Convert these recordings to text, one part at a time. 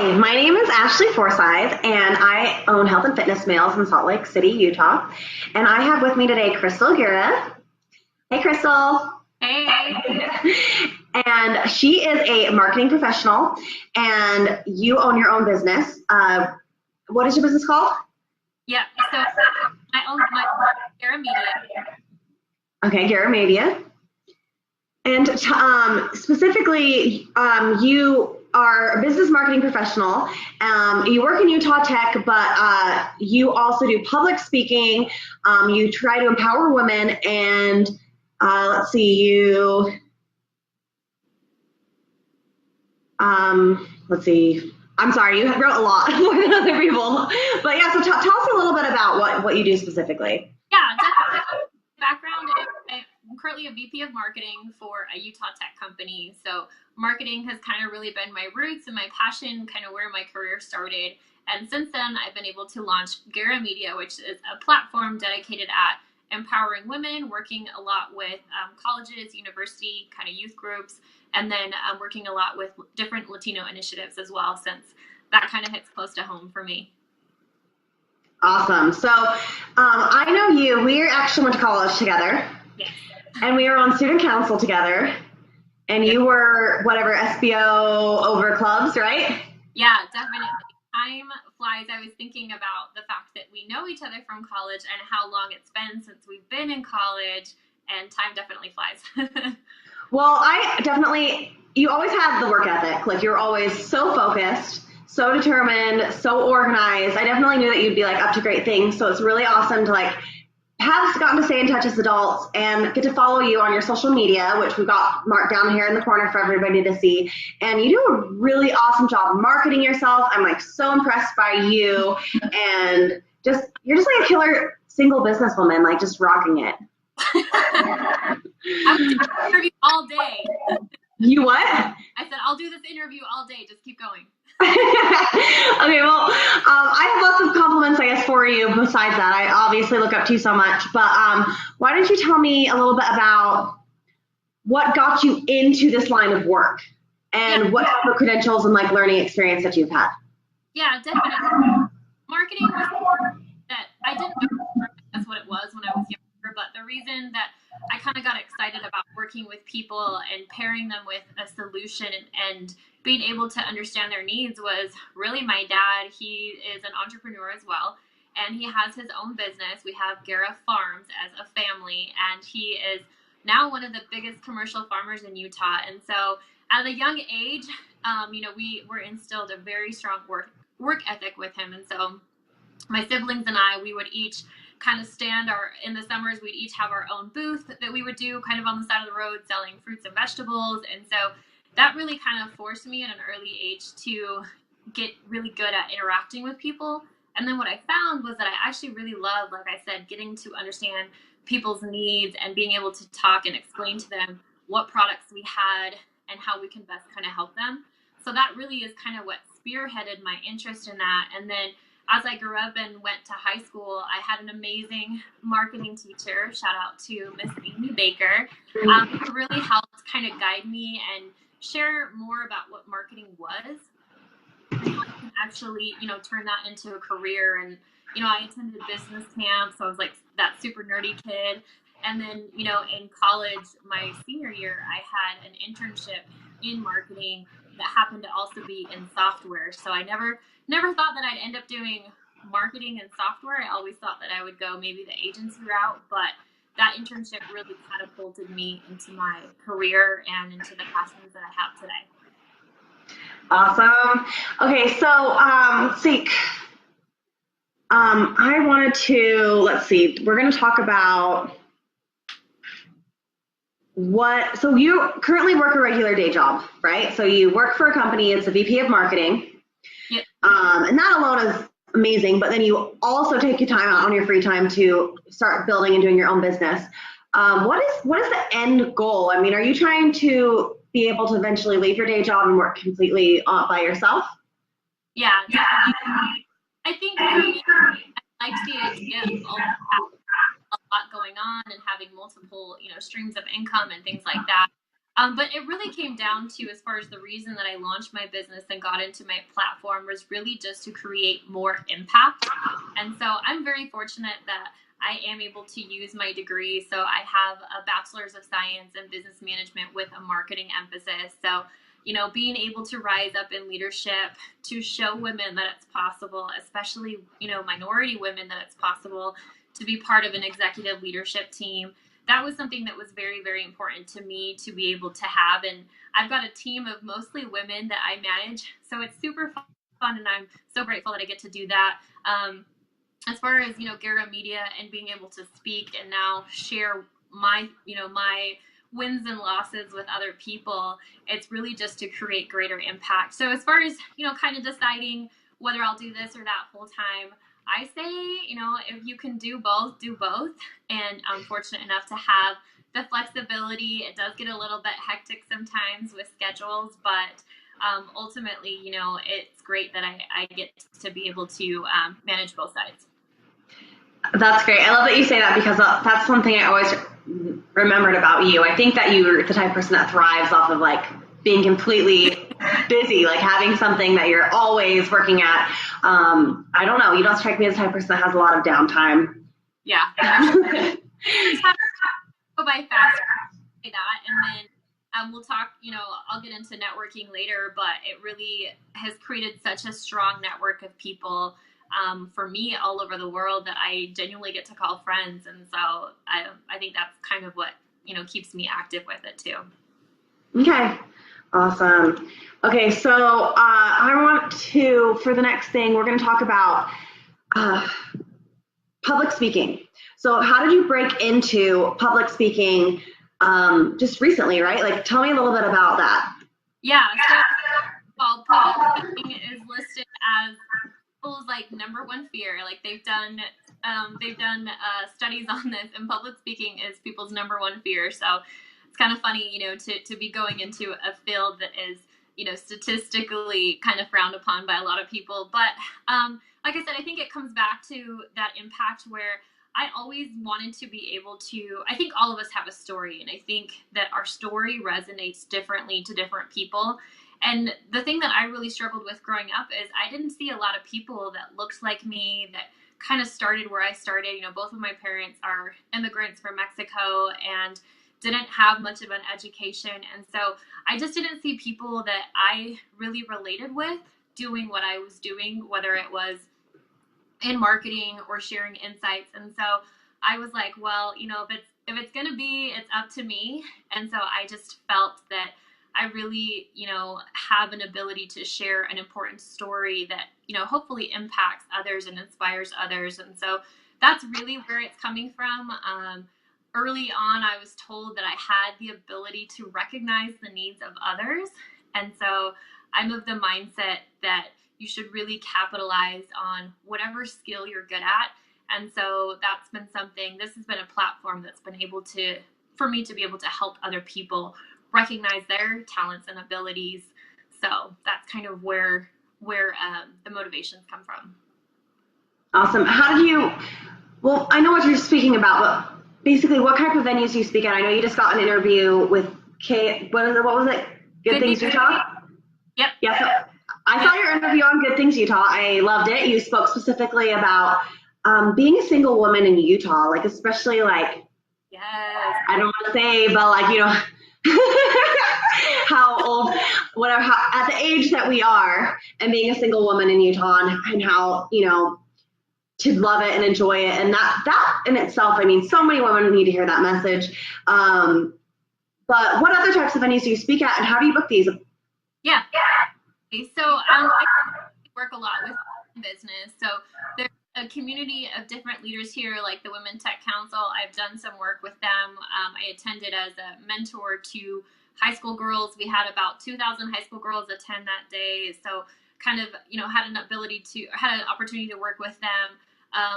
Hi, my name is Ashley Forsyth, and I own Health and Fitness Mails in Salt Lake City, Utah. And I have with me today Krystal Guerra. Hey, Krystal. Hey. And she is a marketing professional, and you own your own business. What is your business called? Yeah, so I own my Guerra Media. Okay, Guerra Media. And specifically, you are a business marketing professional. You work in Utah Tech, but you also do public speaking. You try to empower women, and let's see, I'm sorry, you wrote a lot more than other people. But yeah, so tell us a little bit about what you do specifically. Yeah, definitely. Background, I'm currently a VP of marketing for a Utah Tech company. So marketing has kind of really been my roots and my passion, kind of where my career started. And since then, I've been able to launch Guerra Media, which is a platform dedicated at empowering women, working a lot with colleges, university, kind of youth groups, and then working a lot with different Latino initiatives as well, since that kind of hits close to home for me. Awesome. So I know you. We actually went to college together. Yes. And we were on student council together. And you were whatever SBO over clubs, right? Yeah, definitely. Time flies. I was thinking about the fact that we know each other from college and how long it's been since we've been in college, and time definitely flies. Well, you always had the work ethic. Like, you're always so focused, so determined, so organized. I definitely knew that you'd be like up to great things. So it's really awesome to like have gotten to stay in touch as adults and get to follow you on your social media, which we've got marked down here in the corner for everybody to see. And you do a really awesome job marketing yourself. I'm like so impressed by you, and you're just like a killer single businesswoman, like just rocking it. I'll do this interview all day. You what? I said, I'll do this interview all day. Just keep going. Okay, well, I have lots of compliments, I guess, for you besides that. I obviously look up to you so much, but why don't you tell me a little bit about what got you into this line of work and what type of credentials and like learning experience that you've had? Yeah, definitely. Marketing was that I didn't know that's what it was when I was younger, but the reason that I kind of got excited about working with people and pairing them with a solution and being able to understand their needs was really my dad. He is an entrepreneur as well, and he has his own business. We have Guerra Farms as a family, and he is now one of the biggest commercial farmers in Utah. And so at a young age, we were instilled a very strong work ethic with him. And so my siblings and I, we would each kind of in the summers, we'd each have our own booth that we would do kind of on the side of the road selling fruits and vegetables. And so that really kind of forced me at an early age to get really good at interacting with people. And then what I found was that I actually really loved, like I said, getting to understand people's needs and being able to talk and explain to them what products we had and how we can best kind of help them. So that really is kind of what spearheaded my interest in that. And then as I grew up and went to high school, I had an amazing marketing teacher, shout out to Miss Amy Baker, who really helped kind of guide me and share more about what marketing was and how I can actually, turn that into a career. And, I attended business camp, so I was like that super nerdy kid. And then, in college, my senior year, I had an internship in marketing that happened to also be in software. So I never thought that I'd end up doing marketing and software. I always thought that I would go maybe the agency route, but that internship really catapulted me into my career and into the passions that I have today. Awesome. Okay, so we're going to talk about so you currently work a regular day job, right? So you work for a company, it's a VP of marketing. Yep. And that alone is amazing, but then you also take your time out on your free time to start building and doing your own business. What is the end goal? I mean, are you trying to be able to eventually leave your day job and work completely by yourself? Yeah, definitely. I think for me, I like the idea of a lot going on and having multiple, streams of income and things like that. But it really came down to, as far as the reason that I launched my business and got into my platform, was really just to create more impact. And so I'm very fortunate that I am able to use my degree. So I have a bachelor's of science in business management with a marketing emphasis. So, being able to rise up in leadership, to show women that it's possible, especially, minority women, that it's possible to be part of an executive leadership team. That was something that was very, very important to me to be able to have. And I've got a team of mostly women that I manage. So it's super fun, and I'm so grateful that I get to do that. As far as, Guerra Media and being able to speak and now share my wins and losses with other people, it's really just to create greater impact. So as far as, kind of deciding whether I'll do this or that full time, I say, if you can do both, do both. And I'm fortunate enough to have the flexibility. It does get a little bit hectic sometimes with schedules, but ultimately, it's great that I get to be able to manage both sides. That's great. I love that you say that, because that's something I always remembered about you. I think that you're the type of person that thrives off of like being completely busy, like having something that you're always working at. I don't know. You don't strike me as the type of person that has a lot of downtime. Yeah. Go by fast like that. And then we'll talk, I'll get into networking later, but it really has created such a strong network of people for me all over the world that I genuinely get to call friends. And so I think that's kind of what, keeps me active with it too. Okay. Awesome. Okay. So I want to, for the next thing, we're going to talk about public speaking. So how did you break into public speaking just recently, right? Like, tell me a little bit about that. Yeah. So public speaking is listed as people's like number one fear. Like they've done studies on this, and public speaking is people's number one fear. So it's kind of funny, to be going into a field that is, statistically kind of frowned upon by a lot of people. But like I said, I think it comes back to that impact where I always wanted to be able to, I think all of us have a story, and I think that our story resonates differently to different people. And the thing that I really struggled with growing up is I didn't see a lot of people that looked like me, that kind of started where I started. Both of my parents are immigrants from Mexico and didn't have much of an education. And so I just didn't see people that I really related with doing what I was doing, whether it was in marketing or sharing insights. And so I was like, well, if it's going to be, it's up to me. And so I just felt that I really, have an ability to share an important story that, hopefully impacts others and inspires others. And so that's really where it's coming from. Early on, I was told that I had the ability to recognize the needs of others. And so I'm of the mindset that you should really capitalize on whatever skill you're good at. And so that's been something, this has been a platform that's been able to, for me to be able to help other people recognize their talents and abilities. So that's kind of where the motivations come from. Awesome. How did you, well, I know what you're speaking about, but basically what type of venues do you speak at? I know you just got an interview with what was it? Good Things Utah? Yep. Yeah. So I saw your interview on Good Things Utah. I loved it. You spoke specifically about being a single woman in Utah, like especially like, yes, I don't want to say, but like, how old, whatever, at the age that we are, and being a single woman in Utah, and how, to love it and enjoy it. And that in itself, I mean, so many women need to hear that message. But what other types of venues do you speak at, and how do you book these? Yeah. So I work a lot with business. So there's a community of different leaders here, like the Women Tech Council. I've done some work with them. I attended as a mentor to high school girls. We had about 2,000 high school girls attend that day. So kind of, had an opportunity to work with them.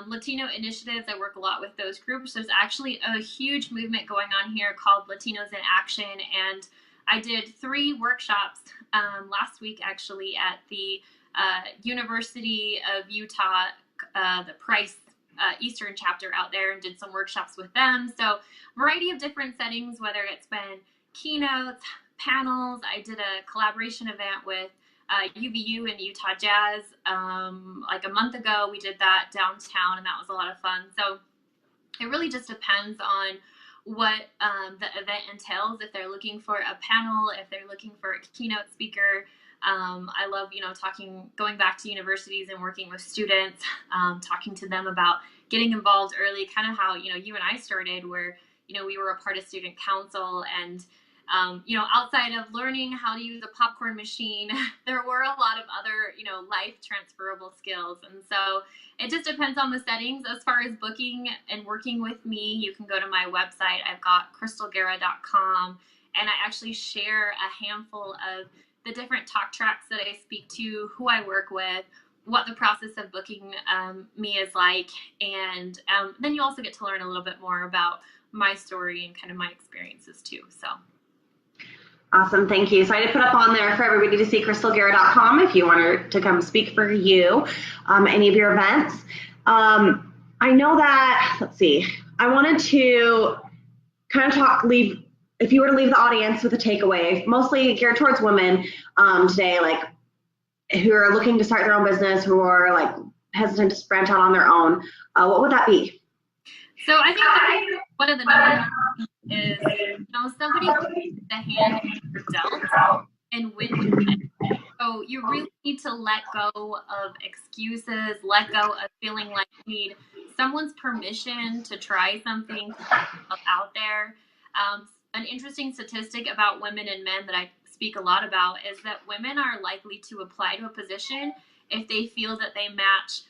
Latino initiatives, I work a lot with those groups. There's actually a huge movement going on here called Latinos in Action. And I did 3 workshops last week, actually, at the University of Utah, the Price Eastern chapter out there, and did some workshops with them. So variety of different settings, whether it's been keynotes, panels. I did a collaboration event with UVU and Utah Jazz like a month ago. We did that downtown, and that was a lot of fun. So it really just depends on what the event entails. If they're looking for a panel, if they're looking for a keynote speaker. I love, going back to universities and working with students, talking to them about getting involved early, kind of how, you and I started, where, we were a part of student council, and outside of learning how to use a popcorn machine, there were a lot of other, life transferable skills. And so it just depends on the settings. As far as booking and working with me, you can go to my website. I've got krystalguerra.com, and I actually share a handful of the different talk tracks that I speak to, who I work with, what the process of booking me is like. And then you also get to learn a little bit more about my story and kind of my experiences too. So. Awesome, thank you. So I did put up on there for everybody to see krystalguerra.com if you want her to come speak for you, any of your events. I know that, let's see, I wanted to kind of if you were to leave the audience with a takeaway, mostly geared towards women today, like who are looking to start their own business, who are like hesitant to branch out on their own, what would that be? So I think that one of the number is, somebody the hand you're dealt and when you win. So you really need to let go of excuses, let go of feeling like you need someone's permission to try something out there. An interesting statistic about women and men that I speak a lot about is that women are likely to apply to a position if they feel that they match,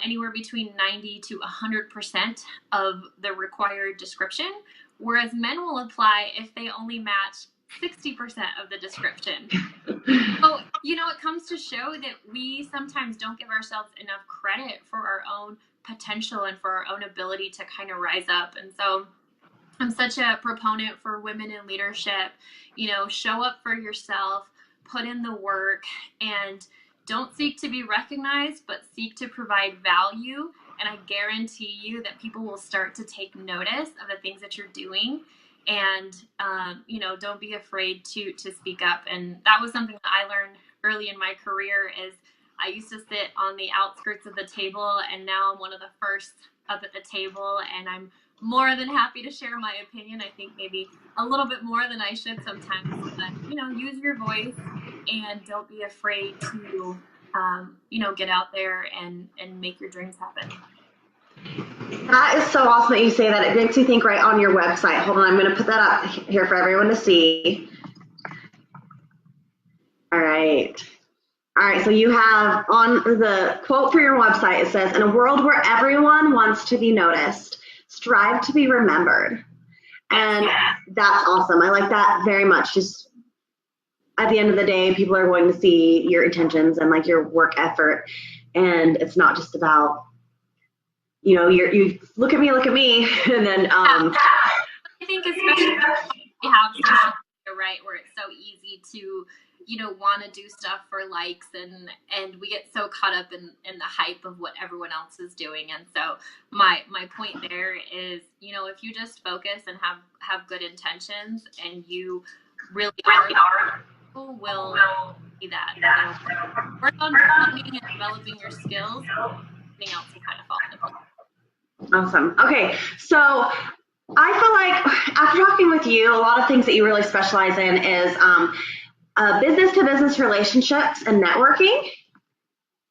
anywhere between 90 to 100% of the required description, whereas men will apply if they only match 60% of the description. So, it comes to show that we sometimes don't give ourselves enough credit for our own potential and for our own ability to kind of rise up. And so I'm such a proponent for women in leadership. Show up for yourself, put in the work, and don't seek to be recognized, but seek to provide value. And I guarantee you that people will start to take notice of the things that you're doing. And, don't be afraid to speak up. And that was something that I learned early in my career. Is I used to sit on the outskirts of the table, and now I'm one of the first up at the table, and I'm more than happy to share my opinion. I think maybe a little bit more than I should sometimes, but, use your voice and don't be afraid to, get out there and make your dreams happen. That is so awesome that you say that. It makes me think right on your website. Hold on, I'm going to put that up here for everyone to see. All right, so you have on the quote for your website, it says, "In a world where everyone wants to be noticed, strive to be remembered." And that's awesome. I like that very much. Just at the end of the day, people are going to see your intentions and like your work effort. And it's not just about, you look at me, and then I think especially we have social media, right, where it's so easy to want to do stuff for likes, and we get so caught up in the hype of what everyone else is doing. And so my point there is, if you just focus and have good intentions, and you really are, people will see that. So work on learning and developing your skills. Everything else will kind of fall into place. Awesome. Okay, so I feel like after talking with you, a lot of things that you really specialize in is business-to-business relationships and networking.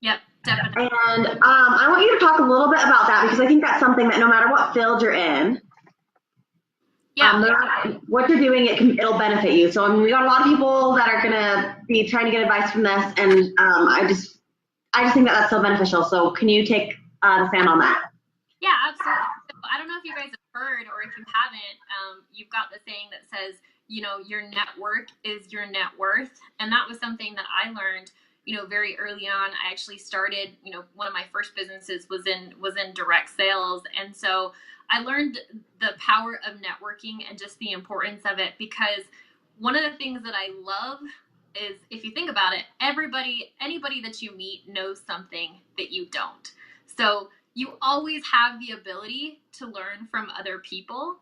Yep, definitely. And I want you to talk a little bit about that, because I think that's something that no matter what field you're in, what you're doing, it'll benefit you. So we got a lot of people that are going to be trying to get advice from this, and I just think that that's so beneficial. So can you take the stand on that? Yeah, absolutely. So I don't know if you guys have heard, or if you haven't, you've got the saying that says, your network is your net worth. And that was something that I learned, very early on. I actually started, one of my first businesses was in direct sales. And so I learned the power of networking and just the importance of it, because one of the things that I love is, if you think about it, anybody that you meet knows something that you don't. So you always have the ability to learn from other people.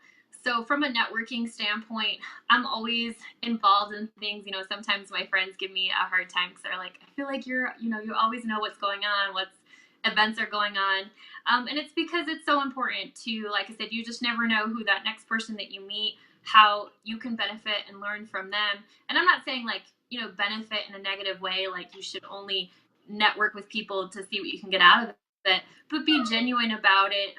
So from a networking standpoint, I'm always involved in things. Sometimes my friends give me a hard time because they're like, I feel like you always know what's going on, what events are going on. And it's because it's so important to, like I said, you just never know who that next person that you meet, how you can benefit and learn from them. And I'm not saying like, benefit in a negative way, like you should only network with people to see what you can get out of it, but be genuine about it.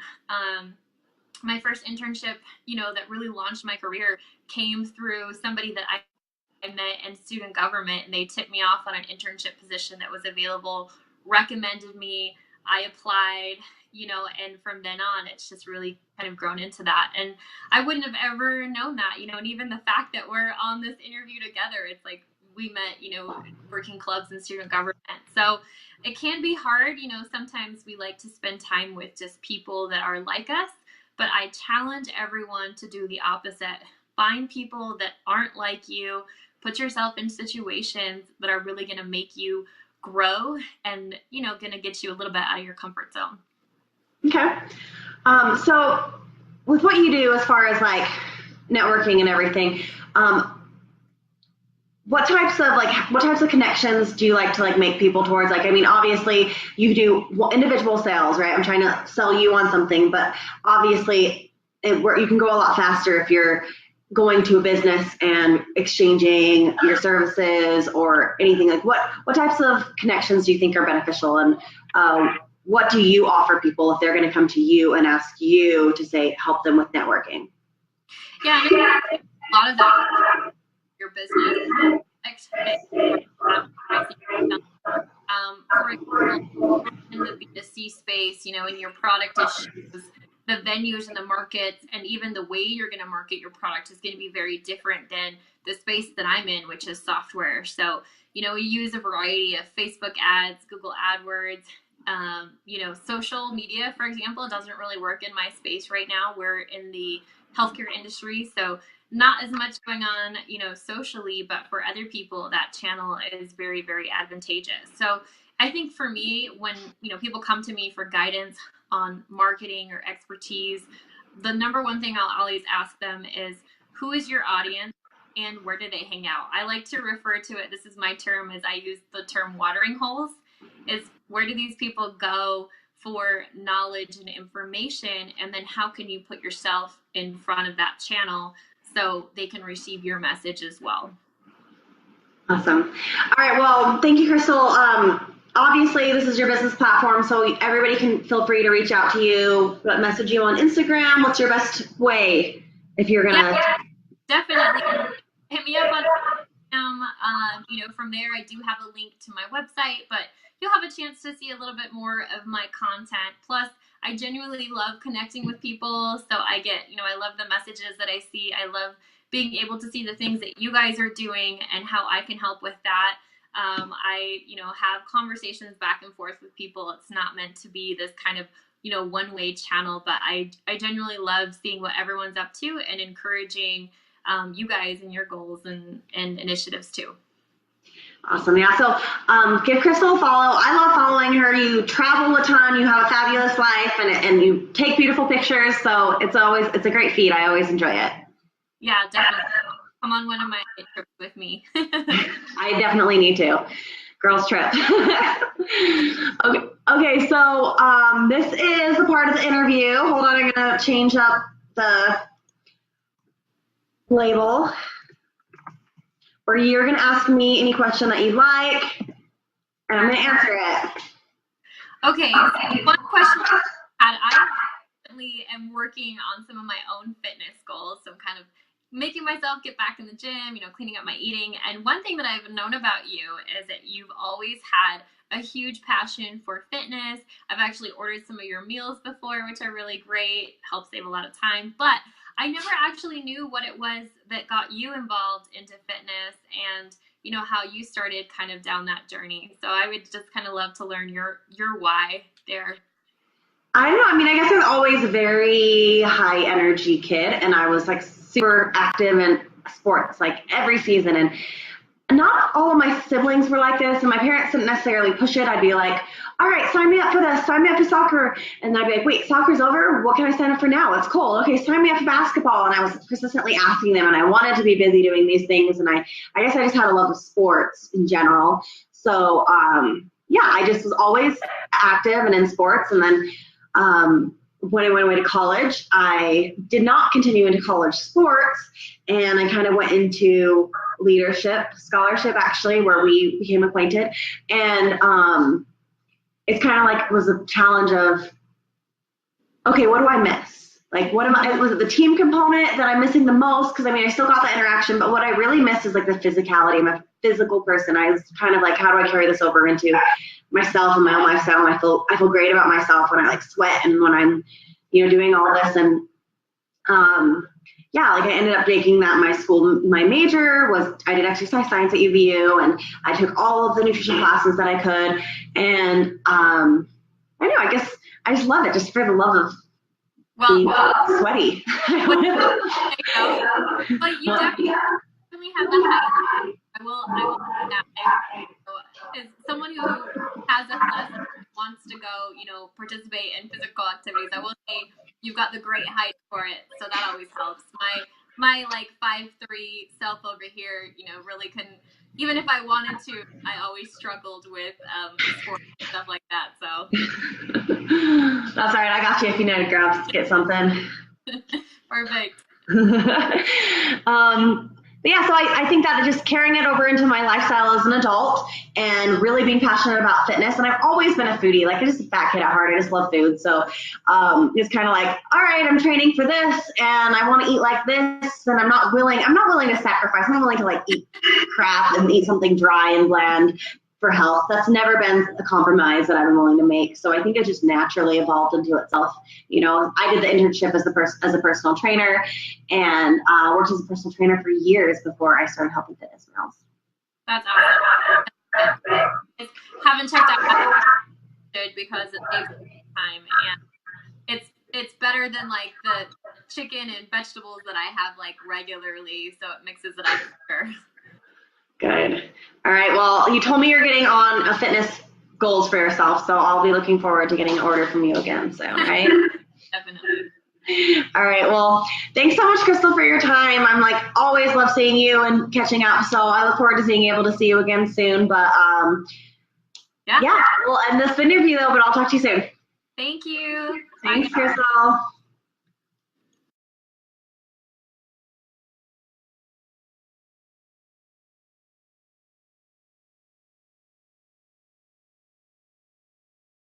My first internship, that really launched my career came through somebody that I met in student government, and they tipped me off on an internship position that was available, recommended me, I applied, and from then on, it's just really kind of grown into that. And I wouldn't have ever known that, and even the fact that we're on this interview together, it's like we met, working clubs and student government. So it can be hard, sometimes we like to spend time with just people that are like us, but I challenge everyone to do the opposite. Find people that aren't like you, put yourself in situations that are really going to make you grow and, going to get you a little bit out of your comfort zone. Okay. So with what you do as far as like networking and everything, what types of connections do you like to like make people towards? Like, I mean, obviously you do individual sales, right? I'm trying to sell you on something, but obviously you can go a lot faster if you're going to a business and exchanging your services or anything. Like what types of connections do you think are beneficial, and what do you offer people if they're going to come to you and ask you to say help them with networking? Yeah, a lot of that your business. For example, in the B2C space, and your product issues, the venues and the markets, and even the way you're going to market your product is going to be very different than the space that I'm in, which is software. So, we use a variety of Facebook ads, Google AdWords, social media, for example, doesn't really work in my space right now. We're in the healthcare industry, so not as much going on, socially, but for other people, that channel is very, very advantageous. So I think for me, when, people come to me for guidance on marketing or expertise, the number one thing I'll always ask them is, who is your audience and where do they hang out? I like to refer to it, this is my term, is I use the term watering holes, is where do these people go for knowledge and information, and then how can you put yourself in front of that channel so they can receive your message as well. Awesome. All right. Well, thank you, Krystal. Obviously, this is your business platform, so everybody can feel free to reach out to you, message you on Instagram. What's your best way if you're going to? Yeah, definitely. Hit me up on Instagram. From there, I do have a link to my website, but you'll have a chance to see a little bit more of my content. Plus, I genuinely love connecting with people. So I get, I love the messages that I see. I love being able to see the things that you guys are doing and how I can help with that. I, have conversations back and forth with people. It's not meant to be this kind of, one-way channel, but I genuinely love seeing what everyone's up to and encouraging you guys and your goals and initiatives too. Awesome. Yeah. So give Krystal a follow. I love following her. You travel a ton. You have a fabulous life, and you take beautiful pictures. So it's a great feed. I always enjoy it. Yeah, definitely. Come on one of my trips with me. I definitely need to. Girls trip. Okay. So this is a part of the interview. Hold on. I'm going to change up the label, where you're going to ask me any question that you'd like, and I'm going to answer it. Okay, so one question I recently am working on some of my own fitness goals, so I'm kind of making myself get back in the gym, cleaning up my eating. And one thing that I've known about you is that you've always had a huge passion for fitness. I've actually ordered some of your meals before, which are really great, help save a lot of time, but I never actually knew what it was that got you involved into fitness and, how you started kind of down that journey. So I would just kind of love to learn your why there. I don't know. I mean, I guess I was always a very high energy kid, and I was like super active in sports, like every season. And not all of my siblings were like this, and my parents didn't necessarily push it. I'd be like, all right, sign me up for this, sign me up for soccer. And then I'd be like, wait, soccer's over? What can I sign up for now? It's cold. Okay, sign me up for basketball. And I was persistently asking them, and I wanted to be busy doing these things. And I guess I just had a love of sports in general. So, yeah, I just was always active and in sports. And then when I went away to college, I did not continue into college sports, and I kind of went into leadership scholarship, actually, where we became acquainted. And it's kind of like, was a challenge of, okay, what do I miss? Like, was it the team component that I'm missing the most? Because I mean, I still got the interaction, but what I really missed is like the physicality. I'm a physical person. I was kind of like, how do I carry this over into myself and my own lifestyle? And I feel great about myself when I like sweat and when I'm, doing all this. And yeah, like I ended up making that my school. My major was, I did exercise science at UVU, and I took all of the nutrition classes that I could. And I know, I guess I just love it, just for the love of being sweaty. But you definitely have that. I will say that as someone who has a class wants to go, participate in physical activities, I will say you've got the great height for it, so that always helps. My like 5'3" self over here, really couldn't. Even if I wanted to, I always struggled with sports and stuff like that. So that's all right. I got you if you need to get something. Perfect. But yeah, so I think that just carrying it over into my lifestyle as an adult and really being passionate about fitness. And I've always been a foodie. Like, I'm just a fat kid at heart. I just love food. So it's kind of like, all right, I'm training for this and I want to eat like this. And I'm not willing to sacrifice. I'm not willing to like eat crap and eat something dry and bland for health. That's never been a compromise that I've been willing to make. So I think it just naturally evolved into itself. I did the internship as a personal trainer, and worked as a personal trainer for years before I started helping fitness meals. That's awesome. Haven't checked out because it saves time, and it's better than like the chicken and vegetables that I have like regularly, so it mixes it up for sure. Good. All right. Well, you told me you're getting on a fitness goals for yourself, so I'll be looking forward to getting an order from you again soon, right? Definitely. All right. Well, thanks so much, Krystal, for your time. I'm like always love seeing you and catching up, so I look forward to being able to see you again soon. But yeah, we'll end this interview though, but I'll talk to you soon. Thank you. Thanks, Krystal.